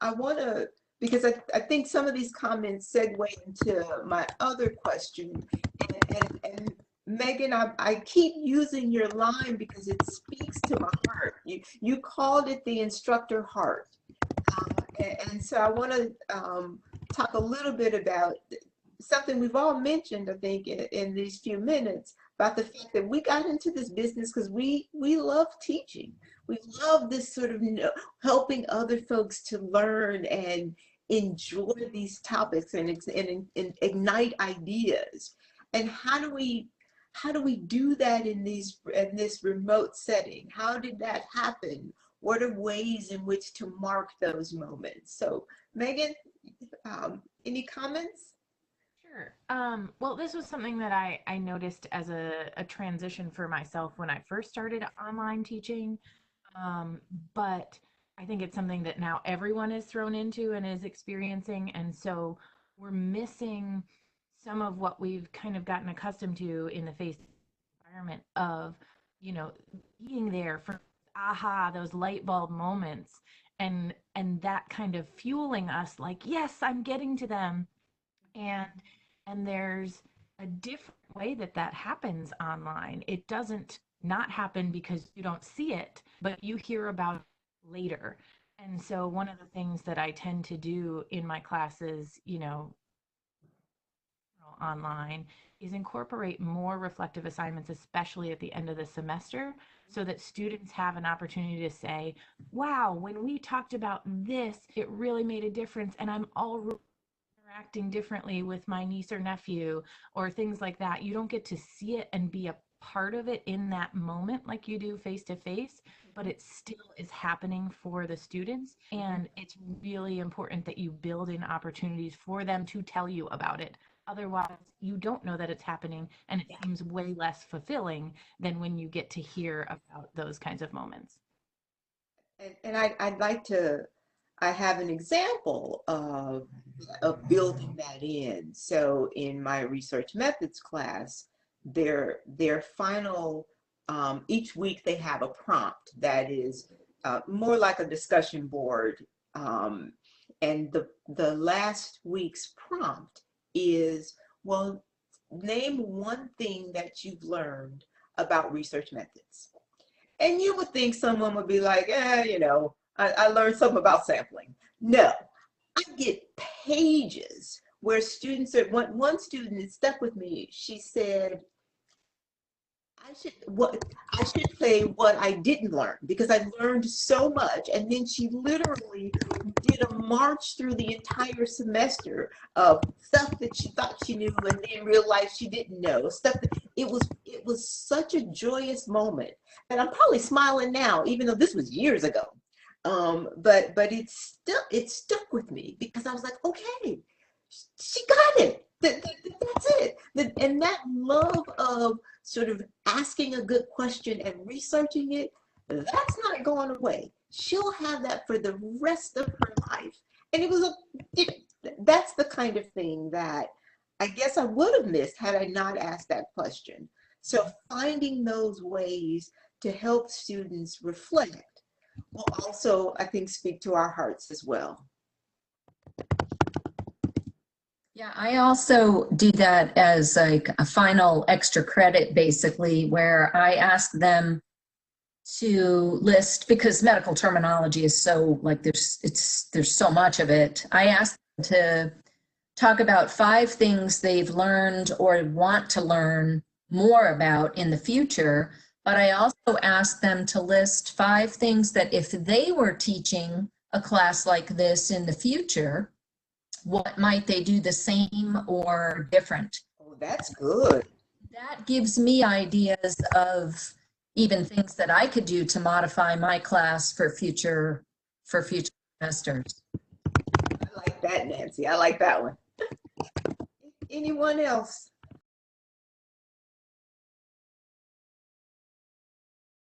I want to, because I think some of these comments segue into my other question. And Megan, I keep using your line because it speaks to my heart. You called it the instructor heart. And so I want to talk a little bit about something we've all mentioned, I think, in these few minutes, about the fact that we got into this business because we love teaching. We love this sort of helping other folks to learn and enjoy these topics and ignite ideas. And how do we do that in this remote setting? How did that happen? What are ways in which to mark those moments? So, Megan, any comments? Sure. Well, this was something that I noticed as a transition for myself when I first started online teaching. But I think it's something that now everyone is thrown into and is experiencing. And so we're missing some of what we've kind of gotten accustomed to in the face environment of, being there for those light bulb moments and that kind of fueling us like, yes, I'm getting to them. And there's a different way that happens online. It doesn't not happen because you don't see it, but you hear about it later. And so one of the things that I tend to do in my classes, online, is incorporate more reflective assignments, especially at the end of the semester, so that students have an opportunity to say, wow, when we talked about this, it really made a difference, and I'm already interacting differently with my niece or nephew, or things like that. You don't get to see it and be a part of it in that moment like you do face to face, but it still is happening for the students. And it's really important that you build in opportunities for them to tell you about it. Otherwise, you don't know that it's happening, and it seems way less fulfilling than when you get to hear about those kinds of moments. And I'd like to, I have an example of building that in. So in my research methods class, their final, each week they have a prompt that is more like a discussion board. And the last week's prompt is, well, name one thing that you've learned about research methods. And you would think someone would be like, I learned something about sampling. No, I get pages where students are, one student is stuck with me. She said, I should say what I didn't learn because I learned so much. And then she literally did a march through the entire semester of stuff that she thought she knew and then realized she didn't know. Stuff that it was such a joyous moment. And I'm probably smiling now, even though this was years ago. But it stuck with me because I was like, okay, she got it. That's it. And that love of sort of asking a good question and researching it, that's not going away. She'll have that for the rest of her life. And that's the kind of thing that I guess I would have missed had I not asked that question. So finding those ways to help students reflect will also, I think, speak to our hearts as well. Yeah, I also do that as like a final extra credit, basically, where I ask them to list, because medical terminology is so like there's so much of it. I ask them to talk about 5 things they've learned or want to learn more about in the future. But I also ask them to list 5 things that if they were teaching a class like this in the future, what might they do the same or different? Oh, that's good. That gives me ideas of even things that I could do to modify my class for future semesters. I like that, Nancy. I like that one. Anyone else?